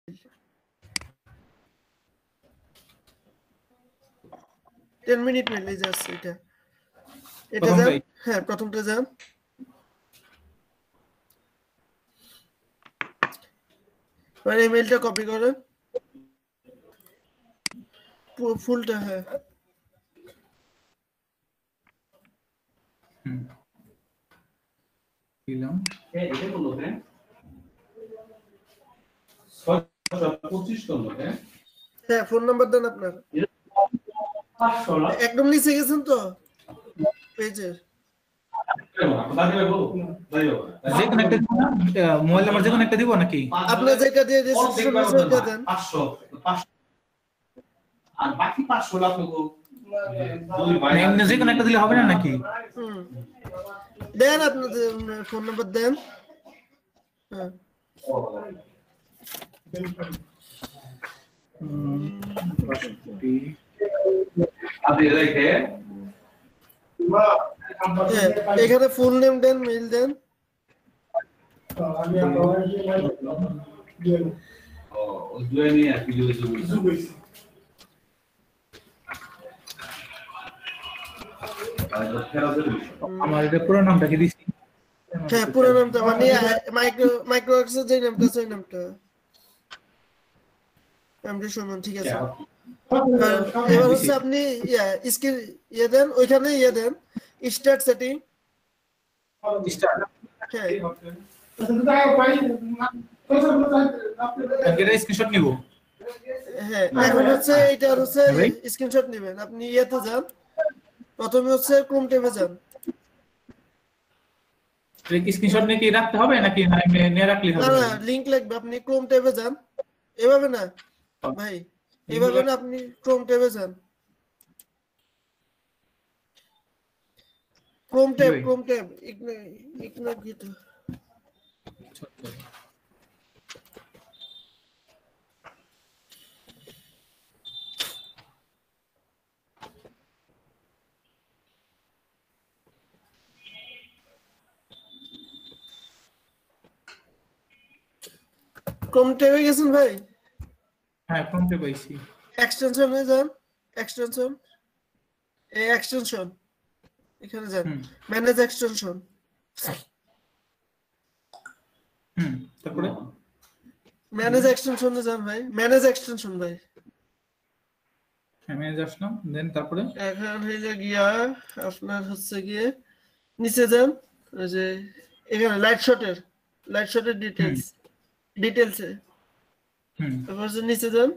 10 minute মেলে যাচ্ছে এটা যান প্রথমটাই? হ্যাঁ প্রথমটা যান মানে ইমেলটা কপি করেন ফুলটা হ্যাঁ দিলাম। এটা বললো হ্যাঁ 625 করলো হ্যাঁ ফোন নাম্বার দেন আপনার 500 না একদম নিচে গেছেন তো পেজের যে কোনো একটা দিব না? মোবাইল নাম্বার যে কোনো একটা দিব নাকি? আপনার যেটা দিয়ে রেজিস্ট্রেশন হয়েছে ওইটা দেন 500 আর বাকি 500 লাখ লোক মানে এমনি যে কোনো একটা দিলে হবে না নাকি? দেন আপনাদের ফোন নাম্বার দেন হ্যাঁ এখানে ফুল নেম দেন মেইল দেন আমার এটা পুরো নামটা কি দিছি? হ্যাঁ পুরো নামটা মানে মাইক্রোএক্সের যে নামটা আছে ওই নামটা এমডি সুমন ঠিক আছে এবার হচ্ছে আপনি স্ক্রিন দেন ওইখানে দেন স্টার্ট সেটিং স্টার্ট হ্যাঁ এটা স্ক্রিনশট নিব। হ্যাঁ এখন হচ্ছে এটা হচ্ছে স্ক্রিনশট নেবেন আপনি ইয়েতে যান প্রথমে হচ্ছে ক্রোম ট্যাবে যান স্ক্রিনশট নিয়ে কি রাখতে হবে নাকি না নিয়ে রাখলেই না হবে? না লিংক লাগবে আপনি ক্রোম ট্যাবে যান এভাবে না ভাই এভাবে না আপনি ক্রোম ট্যাবে যান ক্রোম ট্যাব ইগনো গিট ক্রোম ট্যাবে গেছেন ভাই হ্যাঁ ফোনটা পাইছি। এক্সটেনশনে যান এক্সটেনশন এখানে যান ম্যানেজ এক্সটেনশন তারপরে ম্যানেজ এক্সটেনশনে যান ভাই ম্যানেজ এক্সটেনশন ভাই হ্যাঁ ম্যানেজ আসলাম দেন তারপরে এখন হইলে গিয়া আপনার হচ্ছে গিয়ে নিচে যান ওই যে এখানে লাইট শটের ডিটেইলসে তারপর হচ্ছে নিচে যান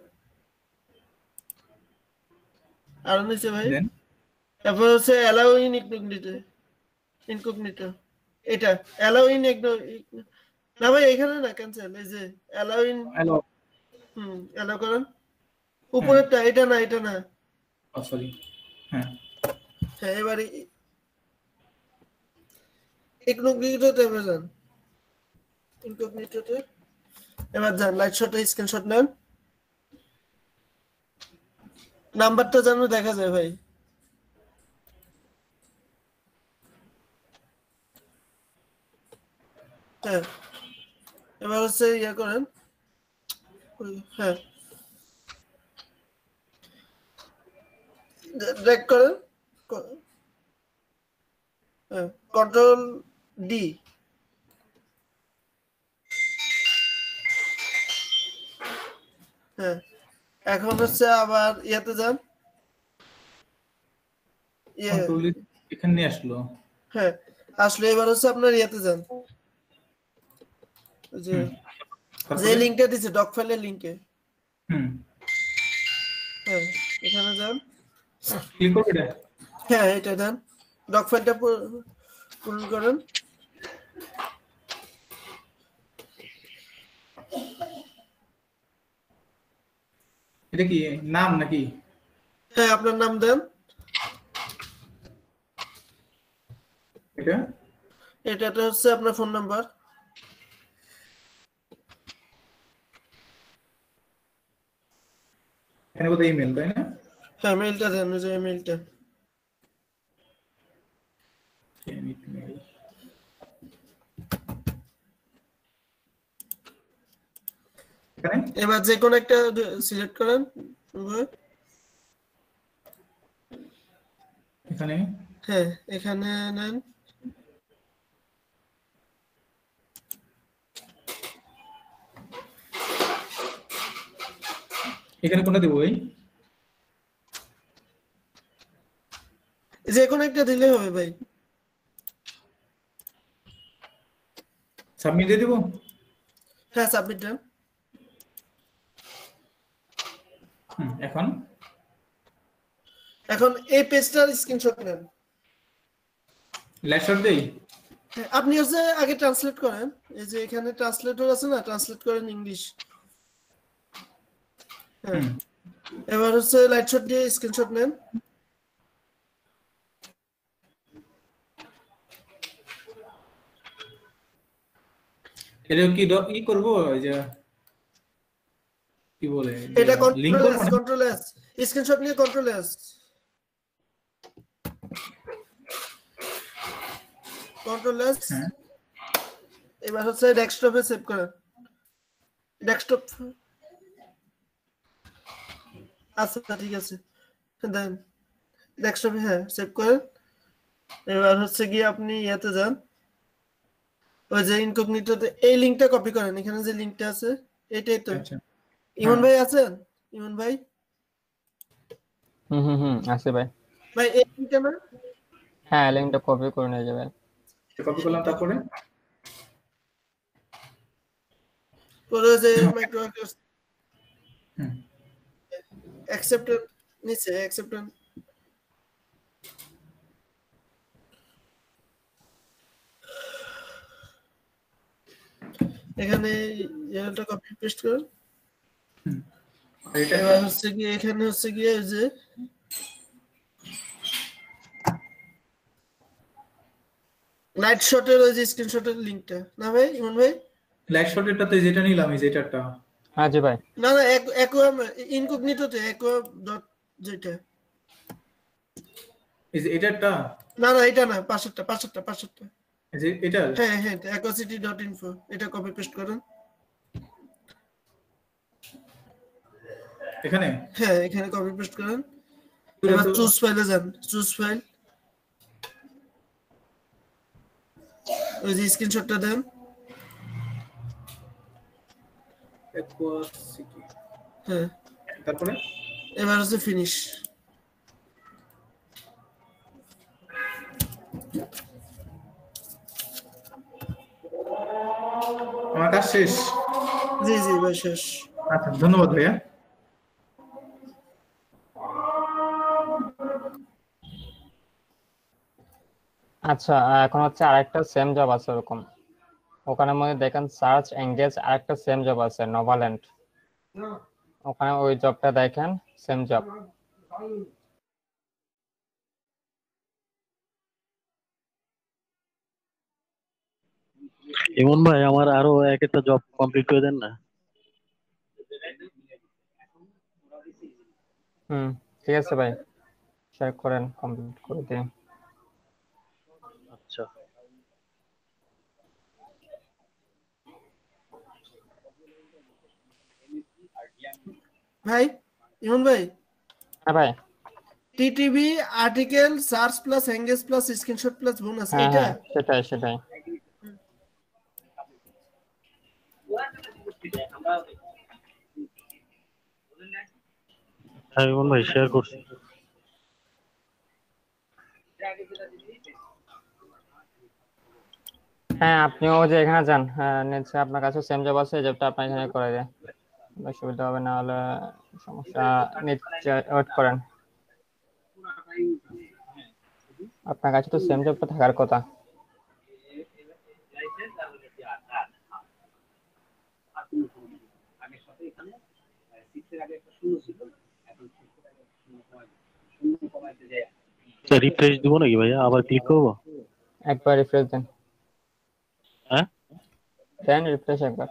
আর নিচে ভাই তারপর হচ্ছে অ্যালাউ ইন ইনকগনিটো এটা অ্যালাউ ইন না ভাই এখানে না ক্যান্সেল এই যে অ্যালাউ ইন অ্যালাউ করেন উপরেরটা এটা না সরি হ্যাঁ হ্যাঁ এবারে ইনকগনিটোতে যান ইনকগনিটোতে এবার যান লাইট শটে স্ক্রিনশট নেন নাম্বারটা যেন দেখা যায় ভাই হ্যাঁ এবার হচ্ছে ইয়ে করেন হ্যাঁ ড্র্যাগ করেন কন্ট্রোল ডি হ্যাঁ এখন হচ্ছে আবার ইয়াতে যান এখানে নিয়ে আসলো হ্যাঁ আসলে এবার হচ্ছে আপনার ইয়াতে যান যে লিংকটা দিছে ডক ফাইলের লিংকে হ্যাঁ এখানে যান ক্লিক করব এটা হ্যাঁ এটা দেন ডক ফাইলটা পূরণ করেন এটা কি নাম নাকি হ্যাঁ আপনার নাম দেন এটা হচ্ছে আপনার ফোন নাম্বার এখানে কোথায় ইমেল তাই না হ্যাঁ মেইলটা দেন ওই যে মেইলটা এখানে এবার যে কোনো একটা সিলেক্ট করেন এখানে হ্যাঁ এখানে নেন এখানে কোনটা দেব ভাই? যে কোনো একটা দিলে হবে ভাই। সাবমিট দিয়ে দেব। হ্যাঁ সাবমিট দেন। এখন এখন এই পেজটার স্ক্রিনশট নেন। লাইট শট দেই। আপনি হচ্ছে আগে ট্রান্সলেট করেন, এই যে এখানে ট্রান্সলেটর আছে না, ট্রান্সলেট করেন ইংলিশ। হ্যাঁ এবার হচ্ছে লাইট শট দিয়ে স্ক্রিনশট নেন। এটা কি ই করব এই যে কি বলে এটা লিংক কন্ট্রোল করব এস, কন্ট্রোল এস, স্ক্রিনশট নিয়ে কন্ট্রোল এস, কন্ট্রোল এস। এবার হচ্ছে ডেস্কটপে সেভ করেন। ডেস্কটপ আচ্ছা ঠিক আছে দেন ডেস্কটপে, হ্যাঁ সেভ করেন। এবার হচ্ছে গিয়ে আপনি ইয়াতে যান, ওই যে ইনকগনিটোতে এই লিংকটা কপি করেন, এখানে যে লিংকটা আছে এটাই তো। আচ্ছা ইমন ভাই আছেন? ইমন ভাই আছে ভাই। ভাই এই লিংকটা না, হ্যাঁ লিঙ্কটা কপি করে নিয়ে যাবেন। কপি করলাম, তারপরে পরে যে মাইক্রো অ্যাকসেপ্টেড নিচে অ্যাকসেপ্টেড, এখানে এটা কপি পেস্ট করুন। এটা এবার হচ্ছে কি এখানে হচ্ছে গিয়ে যে লাইট শটের ওই যে স্ক্রিনশটের লিংকটা না ভাই ইমন ভাই? লাইট শটেরটাতে যেটা নিলাম এই যেটাটা। হ্যাঁ জি ভাই। না না অ্যাকোয়াম ইনকগনিটোতে অ্যাকোয়াম ডট যেটা, এই যে এটাটা, না না এটা না, পাশেরটা এই যে এটা। হ্যাঁ হ্যাঁ aquacity ডট ইনফো, এটা কপি পেস্ট করুন। এখানে হ্যাঁ এখানে কপি পেস্ট করুন। এবার চুজ ফাইলে যান, চুজ ফাইল, ওই যে স্ক্রিনশটটা দেন। aquacity, হ্যাঁ তারপরে এবার হচ্ছে ফিনিশ। আমার কাজ শেষ। জি জি ভাই শেষ। আচ্ছা ধন্যবাদ ভাইয়া। আচ্ছা এখন হচ্ছে আরেকটা সেম জব আছে ওরকম, ওখানের মধ্যে দেখেন সার্চ এঙ্গেজ, আরেকটা সেম জব আছে নোভাল্যান্ড, ওখানে ওই জবটা দেখেন সেম জব। ইমন ভাই আমার আরো এক একটা জব কমপ্লিট করে দেন না। ঠিক আছে ভাই, শেয়ার করেন, কমপ্লিট করে দিন। আচ্ছা ভাই ইমন ভাই, হ্যাঁ ভাই। TTV article search plus engage plus screenshot plus bonus, হ্যাঁ এটা হ্যাঁ সেটাই সেটাই। হ্যাঁ ইমন ভাই শেয়ার করছি। হ্যাঁ আপনিও যে এখানে যান, নিচে আপনার কাছে সেম জব আছে, এই জবটা আপনি এখানে করে দেন, সুবিধা হবে, না হলে সমস্যা। নিচে ওয়েট করেন, আপনার কাছে তো সেম জবটা থাকার কথা। রিফ্রেশ দিব নাকি ভাইয়া, আবার ক্লিক করবো? একবার রিফ্রেশ দেন, হ্যাঁ দেন রিফ্রেশ একবার।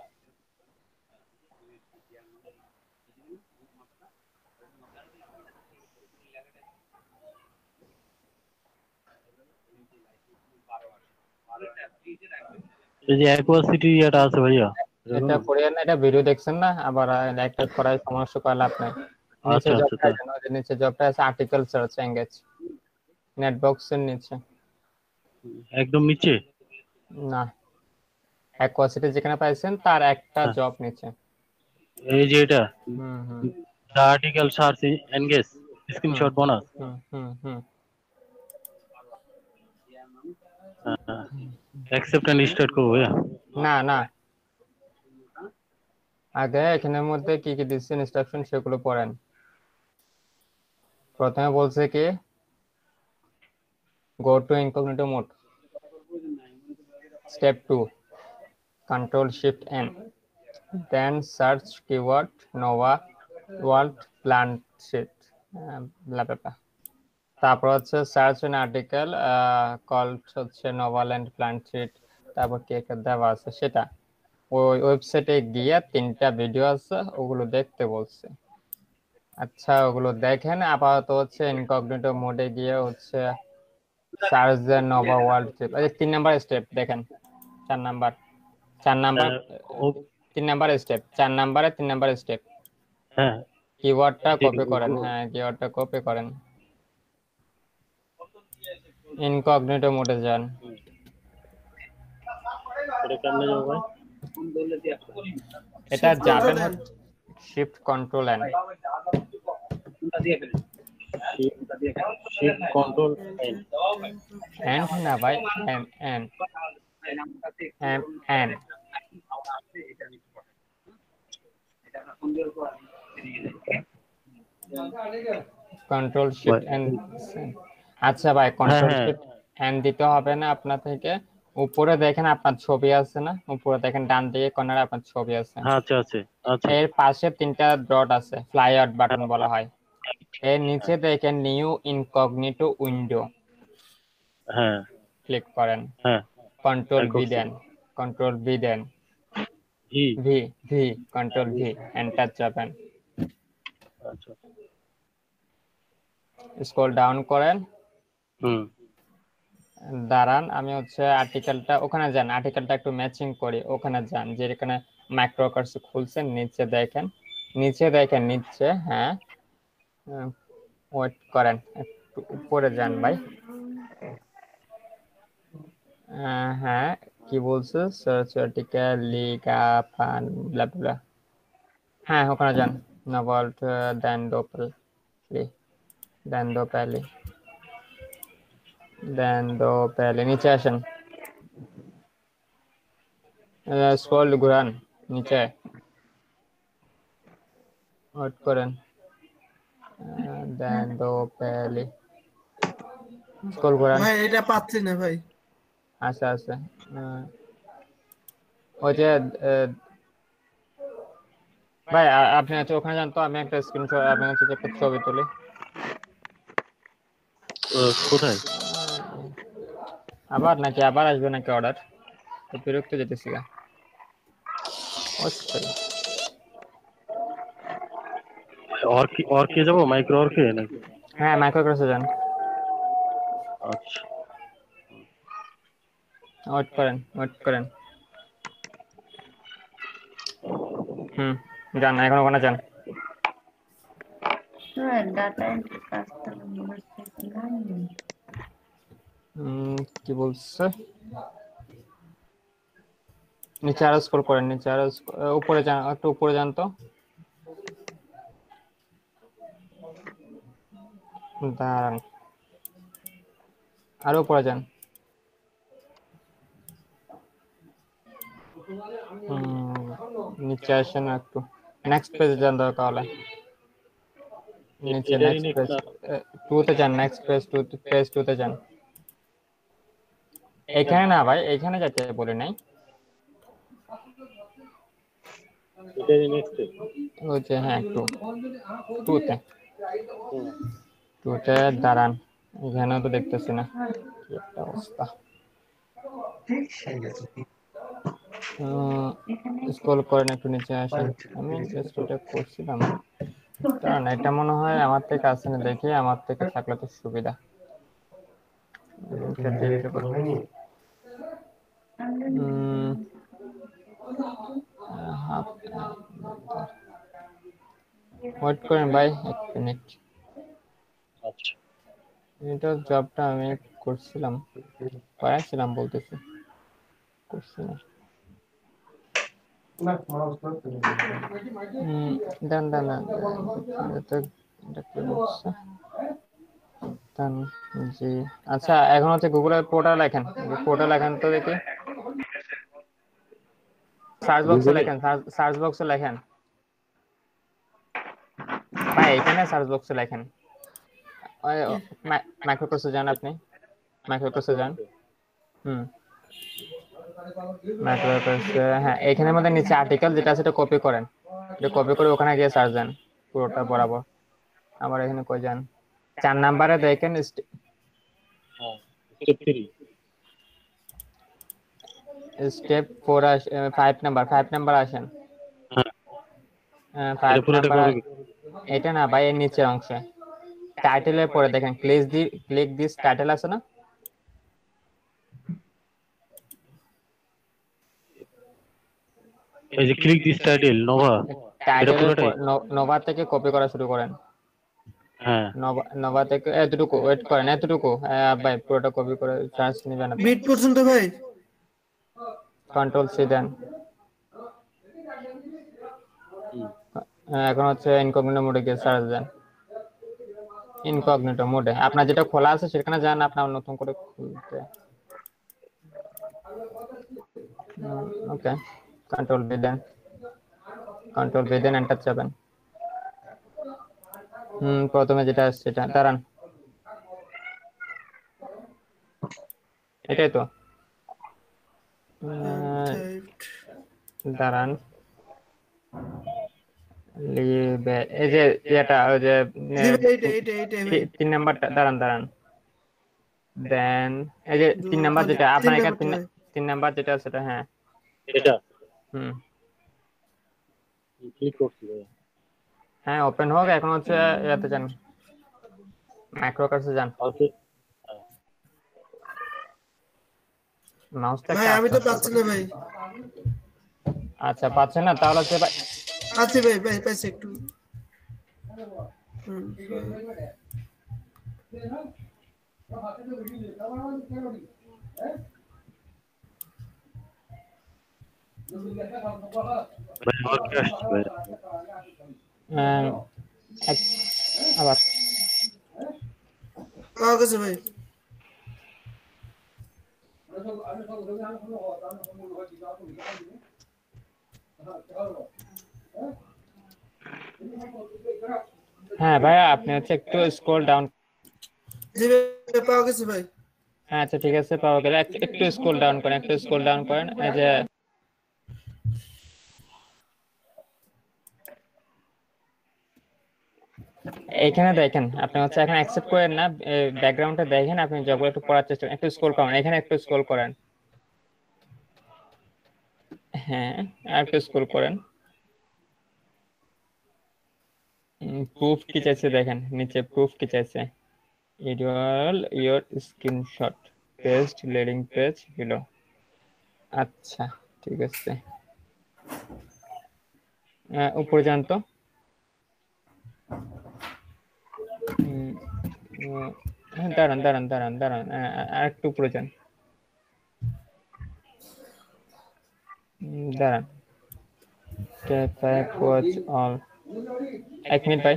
এই যে অ্যাকোয়াসিটি এটা আছে ভাইয়া, এটা পড়িয়ে না, এটা ভিডিও দেখছেন না, আবার একটা করার সমস্যা করে লাভ নাই। নিচে আচ্ছা জবটা আছে না, ওই যে নিচে জবটা আছে আর্টিকেল সার্চ এঙ্গেজ, নেট বক্সের নিচে। একদম নিচে। না, অ্যাকোয়াসিটি যেখানে পাইছেন তার একটা হ্যাঁ, জব নিচে। এই যে এটা হুম হুম the article search engage screenshot bonus। Hmm hmm hmm accept and start করবো ভাইয়া। না না, আগে এখানের মধ্যে কি কি দিচ্ছে ইনস্ট্রাকশন সেগুলো পড়েন। প্রথমে বলছে কি go to incognito mode, step 2 control shift n, then search keyword nova world plant sheet, blah blah blah। তারপর হচ্ছে সার্চ এন আর্টিকেল কল্ড হচ্ছে নোভাল্যান্ড প্ল্যান্ট শিট, তারপর কি একটা দেওয়া আছে সেটা। ওই ওয়েবসাইটে গিয়ে 3টা ভিডিও আছে, ওগুলো দেখতে বলছে। আচ্ছা, ওগুলো দেখেন। আপাতত হচ্ছে ইনকগনিটো মোডে গিয়ে হচ্ছে search the Nova world trip. আচ্ছা, 3 নাম্বার স্টেপ দেখেন, 4 নাম্বার 3 নাম্বার স্টেপ, 4 নাম্বারে 3 নাম্বার স্টেপ। হ্যাঁ, কিওয়ার্ডটা কপি করেন। হ্যাঁ, কিওয়ার্ডটা কপি করেন, ইনকগনিটো মোডে যান। এটা কেমনে যাবো ভাই? এটা Shift যাবেন control N। Shift control N, shift control n। And না ভাই, N N M N control shift N. আচ্ছা ভাই, কন্ট্রোল হ্যাঁ। শিফট এন দিতে হবে না আপনার থেকে। উপরে দেখেন আপনার ছবি আছে না, উপরে দেখেন ডান দিকে কর্নারে আপনার ছবি আছে। আচ্ছা আছে আচ্ছা। এর পাশে 3টা ডট আছে, ফ্লাই আউট বাটন বলা হয়। এর নিচে দেখেন নিউ ইনকগনিটো উইন্ডো, হ্যাঁ ক্লিক করেন। হ্যাঁ, কন্ট্রোল ভি করছি। দেন, কন্ট্রোল ভি দেন, ই V V control V, enter চাপেন। আচ্ছা। স্ক্রল ডাউন করেন, হুম। দাঁড়ান আমি হচ্ছে আর্টিকেলটা ওখানে যান, আর্টিকেলটা একটু ম্যাচিং করি। ওখানে যান, যেখানে মাইক্রোকার্স খুলছেন, নিচে দেখেন, নিচে। হ্যাঁ, ওয়েট করেন, একটু উপরে যান ভাই। হ্যাঁ, কি বলছে, সার্চ আর্টিকেল লিগা পান ব্লা ব্লা। হ্যাঁ, ওখানে যান, নভল্ট দেন দো পেলে নিচে আসেন, স্ক্রল ঘুরান নিচে, ওয়েট করেন, দেন দো পেলে, স্ক্রল ঘুরান। ভাই এটা পাচ্ছি না ভাই। আচ্ছা আচ্ছা, ওই যে ভাই আপনি হচ্ছে ওখানে যান তো, আমি একটা স্ক্রিনশট, আমি হচ্ছে একটা ছবি তুলি। কোথায়? আবার নাকি আবার আসবে নাকি অর্ডার? তো বিরক্ত যেতেছি গা। অর্কে যাবো, মাইক্রো অর্কে নাকি? হ্যাঁ, মাইক্রোক্রসে যান, আচ্ছা। ওয়েট করেন। যান, এখন ওখানে যান। কি বলছে, নিচে আরো স্ক্রল করেন, নিচে আরো উপরে যান, একটু উপরে যান তো, দাঁড়ান, আরো উপরে যান। নিচে আসেন একটু, নেক্সট পেজে যান দরকার হলে, নিচে নেক্সট পেজ 2 তে যান, নেক্সট পেজ 2 তে যান। এখানে না ভাই, এখানে যেতে বলি নাই, ওই যে হ্যাঁ 2 তে দাঁড়ান, এখানেও তো দেখতেছি না, কি একটা অবস্থা। স্ক্রল করেন একটু নিচে আসেন, আমি জাস্ট এটা করছিলাম। কারণ এটা মনে হয় আমার থেকে আসছে না, দেখি আমার থেকে থাকলে তো সুবিধা। ওয়েট করেন ভাই 1 মিনিট। আচ্ছা এটা জবটা আমি করছিলাম, পাইছিলাম বলতেছি, করছি না। ডান ডান ডান এটা কি বলছে ডান জি। আচ্ছা এখন হচ্ছে গুগলের পোর্টাল লেখেন, পোর্টাল লেখেন তো দেখি, সার্চ বক্সে লেখেন, সার্চ বক্সে লেখেন ভাই, এখানে সার্চ বক্সে লেখেন মাইক্রোকোর্সে যান, আপনি মাইক্রোকোর্সে যান। মাইক্রোকোর্সে হ্যাঁ, এখানের মধ্যে নিচে আর্টিকেল যেটা আছে এটা কপি করেন, এটা কপি করে ওখানে গিয়ে সার্চ দেন পুরোটা বরাবর। আবার এখানে কই যান, 4 নম্বরে দেখেন স্টেপ 3 স্টেপ 4 5 নাম্বার আসেন। হ্যাঁ 5 এটা পুরোটা নাম্বার, কপি এটা না ভাই, এর নিচের অংশে টাইটেলের পরে দেখেন ক্লিক দিস টাইটেল আছে না, এই যে ক্লিক দিস টাইটেল নোভা এটা টাইটেলের পুরোটাই নোভা থেকে কপি করা শুরু করেন। হ্যাঁ নোভা থেকে এতটুকু ওয়েট করেন, এতটুকু ভাই পুরোটা কপি করে চান্স নেবেন আপনি। বিট পর্যন্ত ভাই কন্ট্রোল সি দেন। এখন হচ্ছে ইনকগনিটো মোডে গিয়ে সার্চ দেন, ইনকগনিটো মোডে আপনার যেটা খোলা আছে সেখানে যান, আপনার নতুন করে খুলতে। ওকে কন্ট্রোল ভি দেন, এন্টার চাপেন। প্রথমে যেটা আসছে সেটা দাঁড়ান, এটাই তো দাঁড়ান এই যে এটা ওই যে 3 নাম্বারটা, দাঁড়ান দেন এই যে 3 নাম্বার যেটা আপনার এখানে 3 নাম্বার যেটা সেটা হ্যাঁ এটা ক্লিক করছি হ্যাঁ ওপেন হোক। এখন হচ্ছে ইয়াতে যান, মাইক্রোকার্সে যান, মাউসটা ভাই আমি তো পাচ্ছি না ভাই। আচ্ছা পাচ্ছেন না, তাহলে হচ্ছে আছি ভাই, পাইছি একটু। আবার পাওয়া গেছে ভাই। হ্যাঁ ভাই আপনি হচ্ছে একটু স্ক্রল ডাউন। জি ভাই পাওয়া গেছে ভাই। হ্যাঁ আচ্ছা ঠিক আছে, পাওয়া গেলে একটু স্ক্রল ডাউন করেন, এই যে এখানে দেখেন আপনি হচ্ছে এখন অ্যাকসেপ্ট করেন না, ব্যাকগ্রাউন্ডে দেখেন, আপনি যতগুলো একটু পড়ার চেষ্টা করেন, একটু স্ক্রল করেন, এখানে একটু স্ক্রল করেন, হ্যাঁ আর একটু স্ক্রল করেন। প্রুফ কি চাইছে দেখেন, নিচে প্রুফ কি চাইছে, ideal your screenshot paste landing page below. আচ্ছা ঠিক আছে, উপরে যান তো, দাঁড়ান আর একটু উপরে যান, দাঁড়ান ওয়াচ অল, 1 মিনিট ভাই।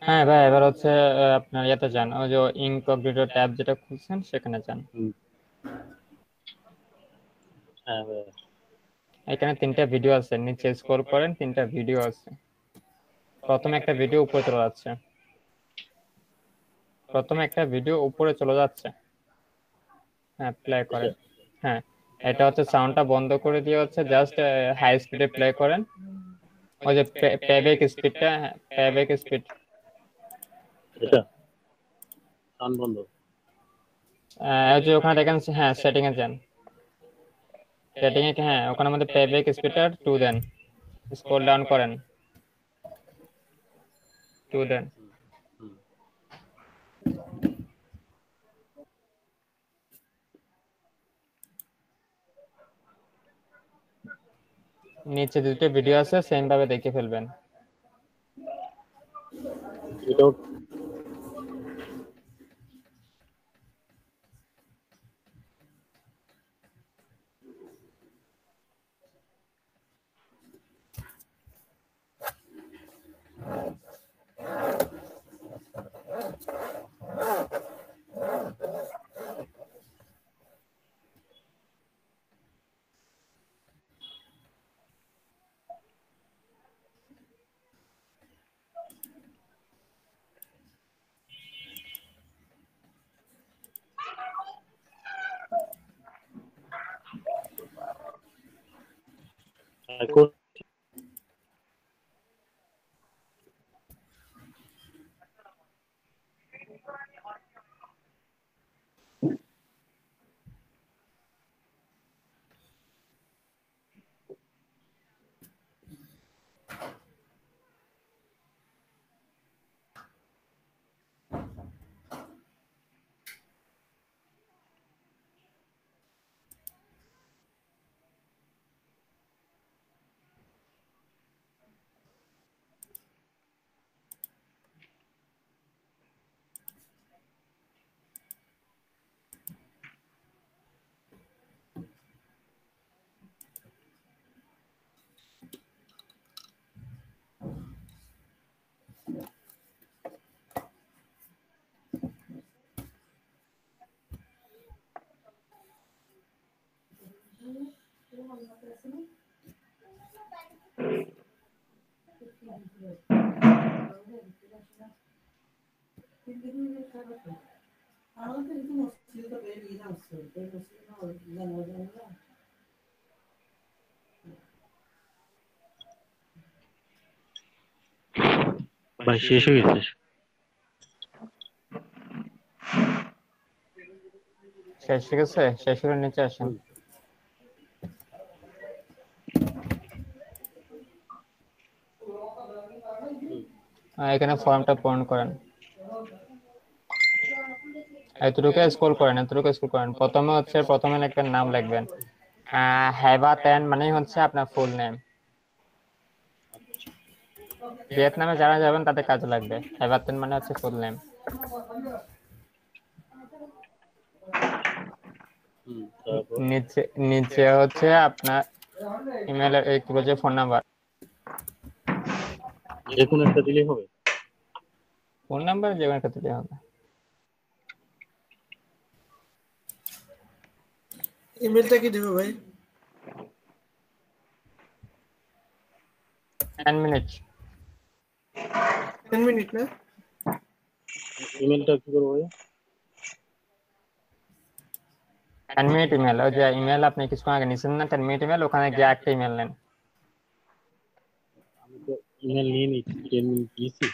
হ্যাঁ ভাই এবার হচ্ছে আপনার ইয়েতে যান, ওই যে ইনকগনিটো ট্যাব যেটা খুলছেন সেখানে যান। হ্যাঁ এখানে 3টা ভিডিও আছে, নিচে স্ক্রল করেন, 3টা ভিডিও আছে। প্রথমে একটা ভিডিও উপরে চলে যাচ্ছে, হ্যাঁ প্লে করেন। হ্যাঁ এটা হচ্ছে সাউন্ডটা বন্ধ করে দিয়ে হচ্ছে জাস্ট হাই স্পিডে প্লে করেন। ওই যে প্লেব্যাক স্পিডটা, প্লেব্যাক স্পিড এটা সাউন্ড বন্ধ। ওই যে ওখানে দেখেন, হ্যাঁ সেটিং এ যান, সেটিং এ হ্যাঁ ওখানে মধ্যে প্লেব্যাক স্পিডটা 2 দেন, স্ক্রল ডাউন করেন, 2 দেন। হুম। নিচে দুটো ভিডিও আছে সেম ভাবে দেখে ফেলবেন। এটাও এখন ভাই শেষ হয়ে গেছে। শেষ হয়ে গেছে, শেষ করে নিচে আসেন। এখানে ফর্মটা পূরণ করেন, এতটুকু স্ক্রল করেন, এতটুকু স্ক্রল করেন। প্রথমে হচ্ছে প্রথমে লিখবেন, নাম লিখবেন হেবাতেন মানে হচ্ছে আপনার ফুল নেম। ভিয়েতনামে যারা যাবেন তাদের কাজে লাগবে, হেবাতেন মানে হচ্ছে ফুল নেম। তারপর নিচে নিচে হচ্ছে আপনার ইমেল, কি বলছে, ফোন নাম্বার। যে কোনো একটা দিলেই হবে। ফোন নাম্বার যে কোনো একটা দিতে হবে। ইমেলটা কি দিব ভাই? 10 মিনিট। 10 মিনিট না? ইমেলটা কি করবো ভাই? 10 মিনিট ইমেল, ওই যে ইমেল আপনি কিছুক্ষণ আগে নিছেন না 10 মিনিট ইমেল, ওখানে গিয়ে একটা ইমেল নেন। আমি তো ইমেল নিয়ে নিচ্ছি, 10 মিনিট নিয়েছি।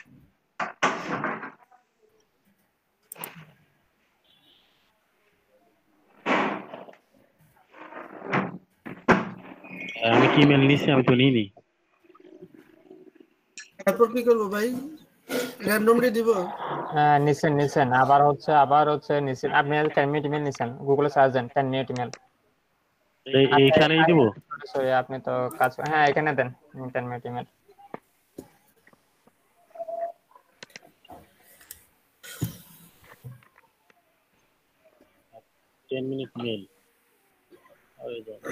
আমি কি ইমেল নিয়েছি? আমি তো নিইনি। তারপর কি করব ভাই? র্যান্ডমলি দিব? নিছেন নিছেন, আবার হচ্ছে নিছেন আপনি 10 মিনিট ইমেল নিছেন, গুগলে সার্চ দেন 10 মিনিট ইমেল। এইখানেই দিব? সরি আপনি তো কাজ, হ্যাঁ এখানে দেন 10 minute email. Ten minute mail হয়ে যাবে।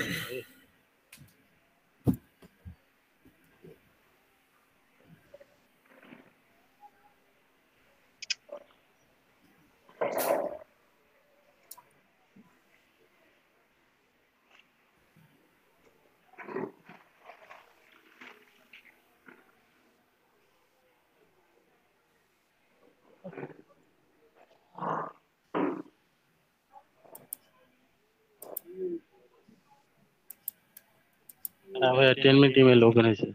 হ্যাঁ ভাইয়া 10 মিনিট ইমেল ওপেন হয়েছে।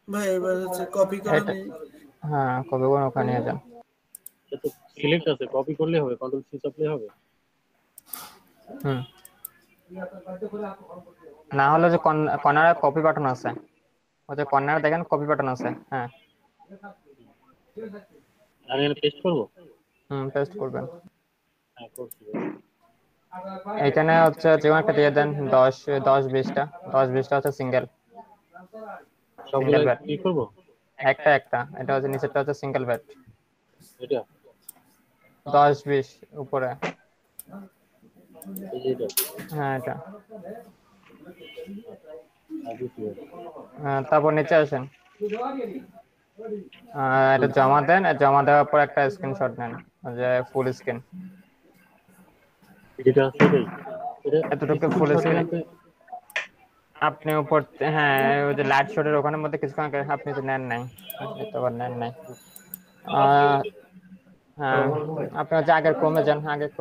ভাই এবার হচ্ছে কপি করে এটা নিই। হ্যাঁ কপি করে ওখানে নিয়ে যান। এটা তো সিলেক্ট আছে, কপি করলে হবে, কন্ট্রোল সি চাপলে হবে। হুম না হলে যে কর্নারে কপি বাটন আছে, ওই যে কর্নারে দেখেন কপি বাটন আছে। হ্যাঁ আমি এখানে পেস্ট করব। পেস্ট করবেন। হ্যাঁ করছি। এখানে হচ্ছে যে কোনো একটা দিয়ে দেন, 10-20টা, 10-20টা হচ্ছে সিঙ্গেল সবগুলো বেড। ক্লিক করব। একটা এটা হচ্ছে নিচেরটা হচ্ছে সিঙ্গেল বেড। এটা 10-20 উপরে। এই যে এটা হ্যাঁ এটা। আগে কি তারপর নিচে আসেন, এটা জমা দেন। জমা দেওয়ার পর একটা স্ক্রিনশট নেন, যে ফুল স্ক্রিন। যেটা আছে এটাই, এটা এতটুকু ফুল স্ক্রিনশট স্ক্রিন নিতে। আপনি উপর। হ্যাঁ ওই যে লাইট শটের ওখানের মধ্যে কিছুক্ষণ আগে আপনি তো নেন নাই, তো আবার নেন নাই। হ্যাঁ আপনি হচ্ছে আগের ক্রমে যান, আগের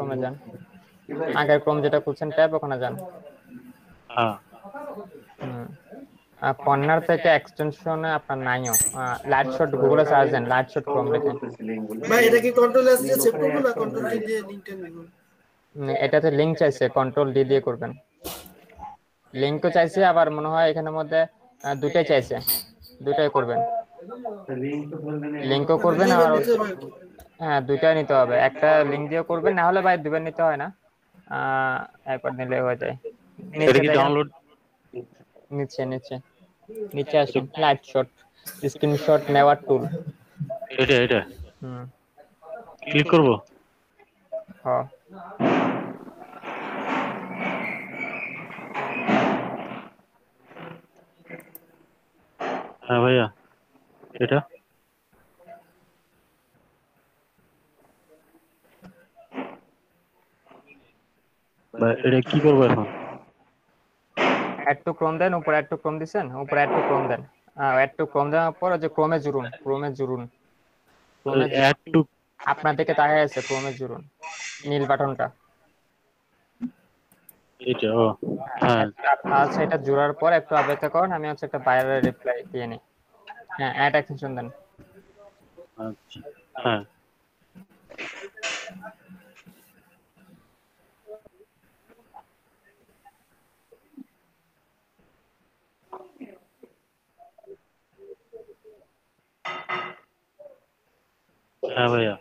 ক্রম যেটা খুলছেন ট্যাব, ওখানে যান। হ্যাঁ কর্নার থেকে এক্সটেনশনে আপনার নাইও লাইট শট, গুগলে সার্চ দেন লাইট শট ক্রোম লিখে। ভাই এটা কি কন্ট্রোল এস দিয়ে সেভ করব না কন্ট্রোল টি দিয়ে লিংকটা নিব? এটাতে লিংক চাইছে, কন্ট্রোল ডি দিয়ে করবেন। লিংকও চাইছে, আবার মনে হয় এখানের মধ্যে দুটাই চাইছে, দুটাই করবেন। লিংকও করবেন দুইবার আর নিতে হবে। হ্যাঁ দুইটাই নিতে হবে, একটা লিংক দিয়ে করবেন, না হলে ভাই দুইবার নিতে হয় না, একবার নিলে হয়ে যায়। এটা নিচে কি দেখেন, ডাউনলোড? নিচে নিচে নিচে আসুন, লাইট শট স্ক্রিনশট নেওয়ার টুল। এটা এটা হুম ক্লিক করব। হ্যাঁ হ্যাঁ ভাইয়া এটা এটা কি করবো এখন? অ্যাড টু ক্রোম দেন, উপরে অ্যাড টু ক্রোম দিছেন, উপরে অ্যাড টু ক্রোম দেন। অ্যাড টু ক্রোম দেওয়ার পর যে ক্রোমে জুড়ুন, অ্যাড টু আপনার দিকে তাকায় আছে, ক্রোমে জুড়ুন নীল বাটনটা। এটা ও হ্যাঁ আচ্ছা এটা জোড়ার পর একটু অপেক্ষা করুন, আমি হচ্ছে একটা বাইরের রিপ্লাই দিয়ে নিই। হ্যাঁ অ্যাড এক্সটেনশন দেন। আচ্ছা হ্যাঁ হ্যাঁ ভাইয়া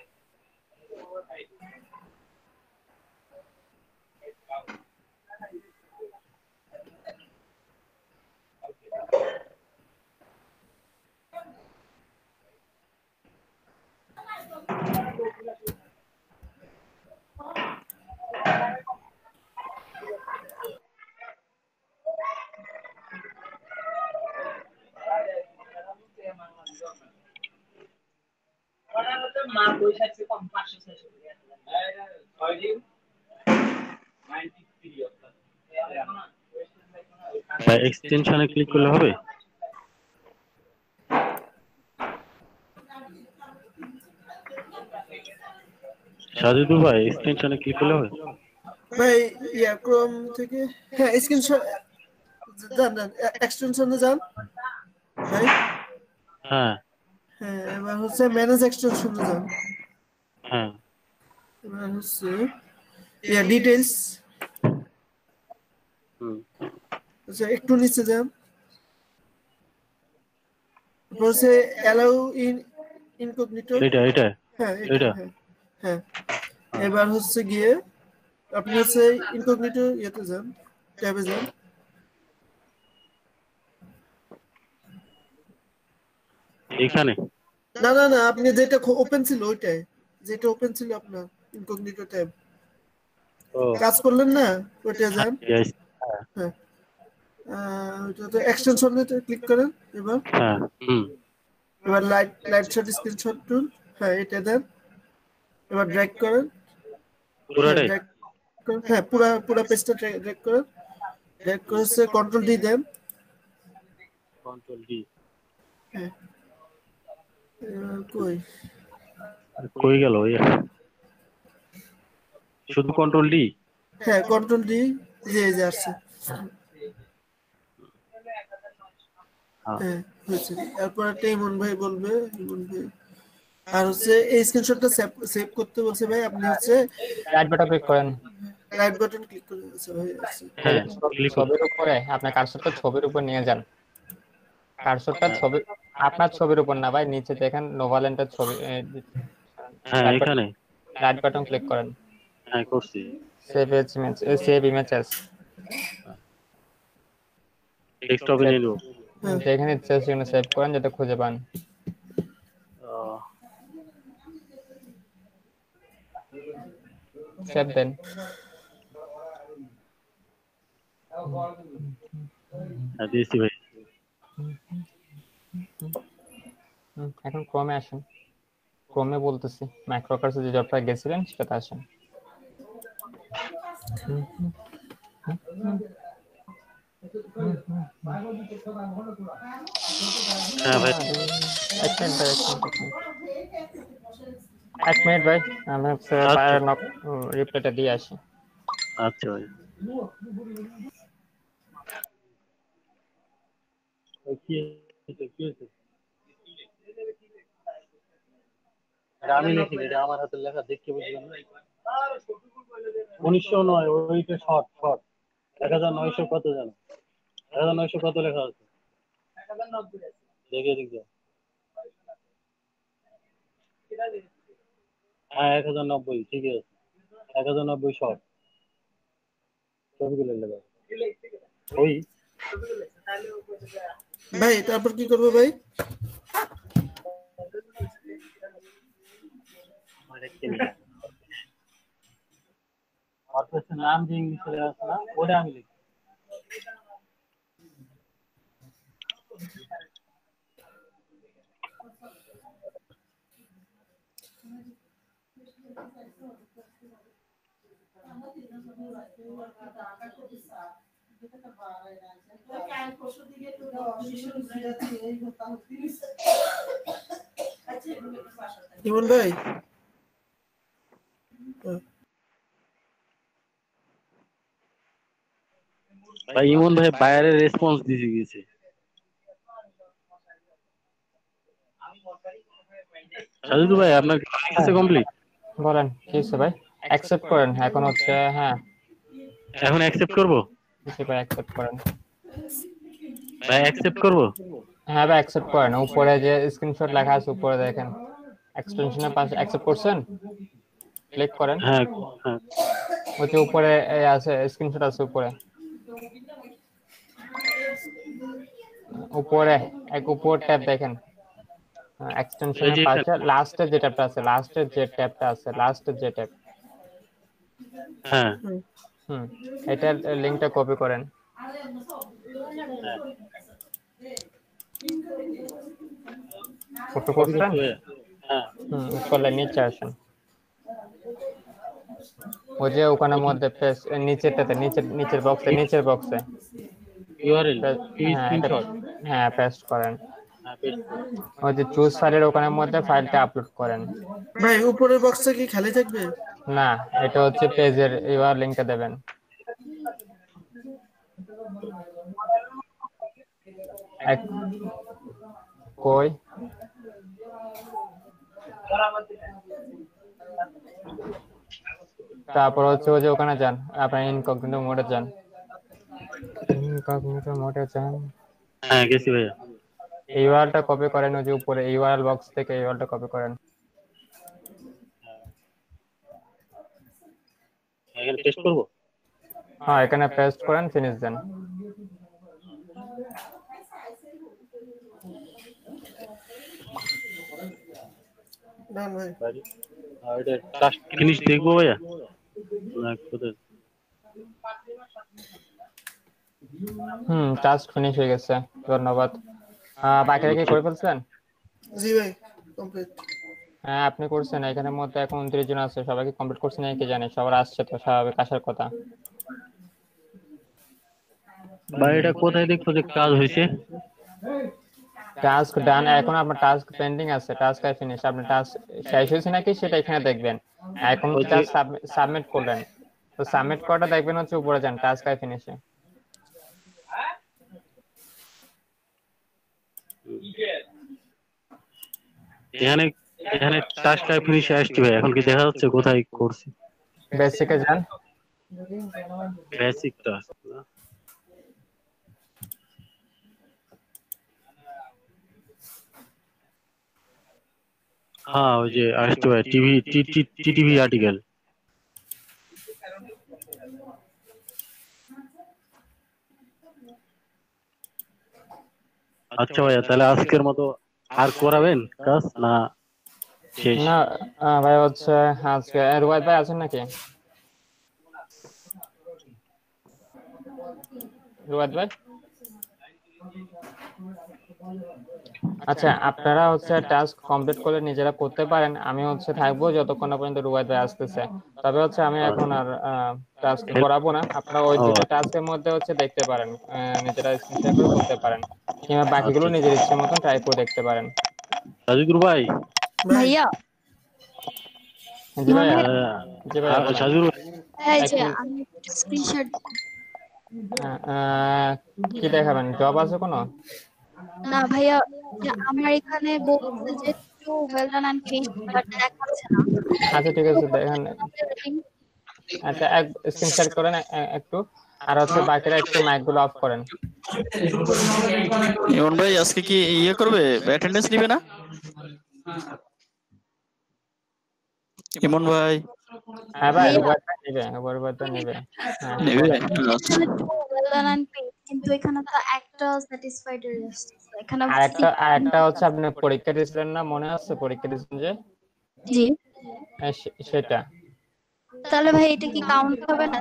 এক্সটেনশনে ক্লিক করলে হবে? সাজিদু ভাই এক্সটেনশনে ক্লিক করলে হবে? ভাই ইয়া ক্রোম থেকে হ্যাঁ স্ক্রিনশট যান এক্সটেনশনে যান ভাই। হ্যাঁ হ্যাঁ এবার হচ্ছে ম্যানেজ এক্সটেনশনে যান। হ্যাঁ এবার হচ্ছে ইয়া ডিটেইলস, আচ্ছা একটু নিচে যান। তারপর হচ্ছে অ্যালাউ ইন ইনকগনিটো। এটা এটা হ্যাঁ এটা এটা হ্যাঁ হ্যাঁ। এবার হচ্ছে গিয়ে আপনি হচ্ছে ইনকগনিটো ইয়েতে যান, ট্যাবে যান। এখানে না না না আপনি যেটা ওপেন ছিল ওইটাই, যেটা ওপেন ছিল আপনার ইনকগনিটো ট্যাব ও কাজ করলেন না, ওইটা যান। yes হ্যাঁ ওইটাতে এক্সটেনশনে ক্লিক করেন। হ্যাঁ এবার লাইট শট স্ক্রিনশট টুল, হ্যাঁ এটা দেন। এবার ড্র্যাগ করেন, পুরাটাই ড্র্যাগ করেন, হ্যাঁ পুরা পুরা পেজটা ড্র্যাগ করেন। ড্র্যাগ করে কন্ট্রোল ডি দেন। কন্ট্রোল ডি হ্যাঁ কই কই গেল শুধু কন্ট্রোল ডি? হ্যাঁ কন্ট্রোল ডি, যে আসছে। হ্যাঁ হয়েছে। এরপর একটা ইমন ভাই বলবে, ইমন ভাই। আর হচ্ছে এই স্ক্রিনশটটা সেভ করতে বলছে ভাই, আপনি হচ্ছে রাইট বাটন ক্লিক করেন। রাইট বাটন ক্লিক করে দিয়েছে ভাই। আচ্ছা হ্যাঁ ক্লিক করুন। ছবির উপরে আপনার কার্সরটা ছবির উপর নিয়ে যান। কার্সরটা ছবি আপনার ছবির উপর না ভাই, নিচে দেখেন নোভালেন্টের ছবি। হ্যাঁ এখানে রাইট বাটন ক্লিক করেন। হ্যাঁ করছি। সেভ ইমেজেস ডেস্কটপে নিয়ে নেব। যেখানে ইচ্ছে সেখানে সেভ করেন যাতে খুঁজে পান। সেভ দেন। হ্যাঁ দিয়েছি ভাই। এখন ক্রমে আসেন। ক্রমে বলতেছি মাইক্রোকার্সে যে জবটা গেছিলেন সেটাতে আসেন। হ্যাঁ ভাই এক মিনিট ভাই, আমি হচ্ছে বাইরের রিপ্লাইটা দিয়ে আসি। আচ্ছা ভাই। কি হয়েছে? আমি লিখি, এটা আমার হাতের লেখা, দেখতে বুঝলাম না। 1909 ওইটা শর্ট 1900 কত জানো? 1900 কত লেখা আছে? 1090 দেখে দেখো। হ্যাঁ 1090 ঠিকই আছে। 1090 শর্ট ছবিগুলো লেখা ওই। ভাই তারপর কি করবো ভাই? নাম যে ইংলিশে লেখা আছে না ওটা আমি লিখি। ইমন ভাই ভাই ইমন ভাই বাইরের রেসপন্স দিতে গেছে। সাজু ভাই আপনার কাছে কমপ্লিট? বলেন কি হচ্ছে ভাই? অ্যাকসেপ্ট করেন এখন হচ্ছে। হ্যাঁ এখন অ্যাকসেপ্ট করব ভাই, অ্যাকসেপ্ট করেন। ভাই অ্যাকসেপ্ট করব। হ্যাঁ ভাই অ্যাকসেপ্ট করেন। উপরে যে স্ক্রিনশট লেখা আছে উপরে দেখেন, এক্সটেনশনের পাশে অ্যাকসেপ্ট করছেন, ক্লিক করেন। হ্যাঁ হ্যাঁ ওই যে উপরে আছে স্ক্রিনশট আছে উপরে, উপরে উপর ট্যাব দেখেন, এক্সটেনশনের পাশে লাস্টের যে ট্যাবটা আছে, লাস্টের যে ট্যাব। হ্যাঁ এটার লিংকটা কপি করেন। কপি করছেন? হ্যাঁ করলে নিচে আসেন। ওই যে ওখানের মধ্যে নিচেরটাতে, নিচের বক্সে ইউআরএল স্ক্রিনশট, হ্যাঁ পেস্ট করেন। হ্যাঁ পেস্ট ওই যে চুজ ফাইলের ওখানের মধ্যে ফাইলটা আপলোড করেন। ভাই উপরের বক্সটা কি খালি থাকবে? না, এটা হচ্ছে পেজের ইউআরএল লিংকটা দেবেন। কই তারপর হচ্ছে ওই যে ওখানে যান, আপনার ইনকগনিটো মোডে যান। হ্যাঁ গেছি ভাইয়া। ইউআরএলটা কপি করেন, ওই যে উপরে ইউআরএল বক্স থেকে ইউআরএলটা কপি করেন। এখানে পেস্ট করব? হ্যাঁ এখানে পেস্ট করেন, ফিনিশ দেন। না ভাই আর এটা টাস্ক ফিনিশ দেখবো ভাইয়া না কোথায়? টাস্ক ফিনিশ হয়ে গেছে, ধন্যবাদ। বাকিরা কি করে ফেলছেন? জি ভাই কমপ্লিট। হ্যাঁ আপনি করছেন। এখানের মধ্যে এখন 29 জন আছে, সবাইকে কমপ্লিট করছেন নাকি জানি, সবার আসছে তো, স্বাভাবিক আসার কথা। ভাই এটা কোথায় দেখবো যে কাজ হয়েছে? টাস্ক ডান, এখন আপনার টাস্ক পেন্ডিং আছে, টাস্ক আই ফিনিশ। আপনি টাস্ক শেষ হয়েছে নাকি সেটা এখানে দেখবেন। এখন টাস্ক সাবমিট করলেন, তো সাবমিট করাটা দেখবেন হচ্ছে উপরে যান, টাস্ক আই ফিনিশে। এখানে এখানে টাস্কটা ফিনিশে আসছে ভাই, এখন কি দেখা যাচ্ছে কোথায় করছি? বেসিকে যান। Basic task. হ্যাঁ ওই যে আসছে ভাই, টিটিভি আর্টিকেল। আচ্ছা ভাইয়া, তাহলে আজকের মতো আর করাবেন কাজ না শেষ? না ভাই হচ্ছে আজকে রুবাইত ভাই আছেন নাকি? রুবাইত ভাই, আচ্ছা আপনারা হচ্ছে টাস্ক কমপ্লিট করে নিজেরা করতে পারেন, আমি হচ্ছে থাকবো যতক্ষণ না পর্যন্ত রুবাইত ভাই আসতেছে। তবে হচ্ছে আমি এখন আর টাস্ক করাবো না, আপনারা ওই দুটো টাস্কের মধ্যে হচ্ছে দেখতে পারেন, নিজেরা স্ক্রিনশট করে করতে পারেন, কিংবা বাকিগুলো নিজের ইচ্ছে মতন ট্রাই করে দেখতে পারেন। সাজুদুর ভাই। ভাইয়া জি ভাইয়া। জি ভাইয়া সাজুদুর এই যে আমি স্ক্রিনশট কি দেখাবেন, জব আছে কোনো? না ভাইয়া, যে আমার এখানে বলছে যে to well done and finish, but দেখাচ্ছে না। আচ্ছা ঠিক আছে দেখেন, আচ্ছা এক স্ক্রিনশট করেন একটু, আর হচ্ছে বাকিরা একটু মাইক গুলো অফ করেন। ইমন ভাই আজকে কি ইয়ে করবে, অ্যাটেন্ডেন্স নিবে না ইমন ভাই? হ্যাঁ ভাই রুবাইত ভাই নেবে, রুবাইত ভাই নেবে। হ্যাঁ নেবে? এখানে to well done and finish, কিন্তু এখানে তো একটা স্যাটিসফাইড আসছে। এখানে আরেকটা হচ্ছে আপনি পরীক্ষা দিয়েছিলেন না, মনে আছে পরীক্ষা দিয়েছিলেন যে? জি। সেটা তাহলে ভাই এটা কি কাউন্ট হবে না?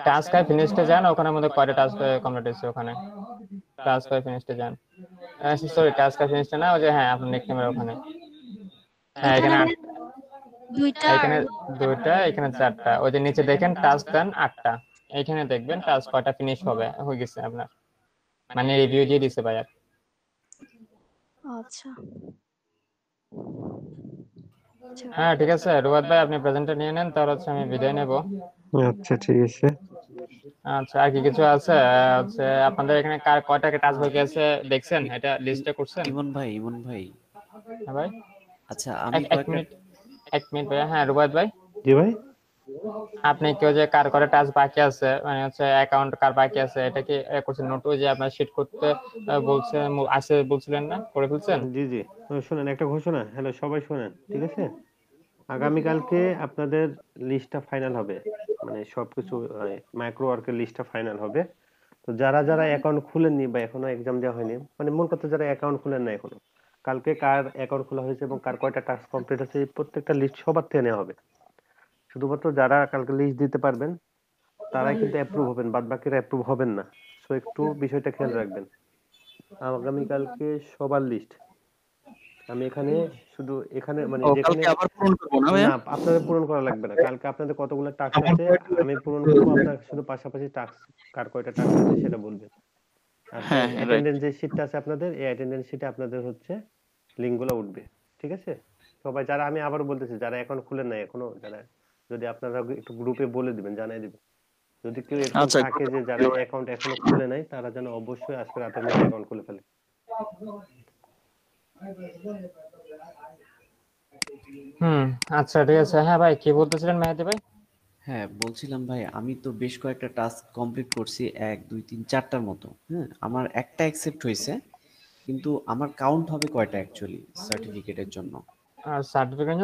টাস্ক আই ফিনিশড যান, ওখানে মধ্যে কয়টা টাস্ক কমপ্লিট হয়েছে, ওখানে টাস্ক আই ফিনিশড যান। সরি টাস্ক আই ফিনিশড না, ওই যে হ্যাঁ আপনার নেক নেমের ওখানে। হ্যাঁ এখানে দুইটা, এখানে দুইটা, এখানে চারটা, ওই যে নিচে দেখেন টাস্ক ডান 8টা, এইখানে দেখবেন টাস্ক কয়টা ফিনিশ হবে হয়ে গেছে আপনার, মানে রিভিউ দিয়ে দিছে ভাই। আচ্ছা হ্যাঁ ঠিক আছে রুবাত ভাই, আপনি প্রেজেন্টটা নিয়ে নেন, তার হচ্ছে আমি বিদায় নেব। আচ্ছা ঠিক আছে। আচ্ছা আর কি কিছু আছে? হচ্ছে আপনাদের এখানে কার কয়টা টাস্ক হয়ে গেছে দেখছেন, এটা লিস্টে করছেন? ইমন ভাই হ্যাঁ ভাই। আচ্ছা আমি এক মিনিট ভাই। হ্যাঁ রুবাত ভাই। জি ভাই। আপনি কেউ যে কার করে টাস্ক বাকি আছে, মানে হচ্ছে অ্যাকাউন্ট কার বাকি আছে, এটা কি করছেন নোট, ওই যে আপনার শিট করতে বলছেন আছে বলছিলেন না, করে ফেলছেন? জি জি। শুনেন একটা ঘোষণা, হ্যালো সবাই শুনেন, ঠিক আছে? আগামীকালকে আপনাদের লিস্টটা ফাইনাল হবে, মানে সবকিছু মাইক্রো ওয়ার্কের লিস্টটা ফাইনাল হবে। তো যারা যারা অ্যাকাউন্ট খুলেননি বা এখনো এক্সাম দেওয়া হয়নি, মানে মূল কথা যারা অ্যাকাউন্ট খুলেন না এখনো, কালকে কার অ্যাকাউন্ট খোলা হয়েছে এবং কার কয়টা টাস্ক কমপ্লিট হয়েছে এই প্রত্যেকটা লিস্ট সবার থেকে নেওয়া হবে। শুধুমাত্র যারা কালকে লিস্ট দিতে পারবেন তারাই কিন্তু অ্যাপ্রুভ হবেন, বাদ বাকিরা অ্যাপ্রুভ হবেন না। সো একটু বিষয়টা খেয়াল রাখবেন। আগামীকালকে সবার লিস্ট আমি এখানে শুধু এখানে মানে যেখানে আবার পূরণ করব না ভাই? না আপনাদের পূরণ করা লাগবে না, কালকে আপনাদের কতগুলো টাস্ক আছে আমি পূরণ করব, আপনারা শুধু পাশাপাশি টাস্ক কার কয়টা টাস্ক আছে সেটা বলবেন। আর অ্যাটেন্ডেন্স যে শীটটা আছে আপনাদের, এই অ্যাটেন্ডেন্স শীটে আপনাদের হচ্ছে লিংকগুলো উঠবে, ঠিক আছে? সবাই যারা, আমি আবারও বলতেছি, যারা অ্যাকাউন্ট খুলেন নাই এখনো, যারা যদি আপনারা একটু গ্রুপে বলে দিবেন, জানাই দিবেন, যদি কেউ এরকম থাকে যে যারা অ্যাকাউন্ট এখনো খুলে নাই তারা যেন অবশ্যই আজকে রাতের মধ্যে অ্যাকাউন্ট খুলে ফেলে। আচ্ছা ঠিক আছে। হ্যাঁ ভাই কি বলতেছিলেন মেহেদী ভাই? হ্যাঁ বলছিলাম ভাই, আমি তো বেশ কয়েকটা টাস্ক কমপ্লিট করছি, 1 2 3 4টার মতো। হ্যাঁ আমার একটা অ্যাকসেপ্ট হয়েছে, কিন্তু আমার কাউন্ট হবে কয়টা অ্যাকচুয়ালি সার্টিফিকেটের জন্য? সার্টিফিকেট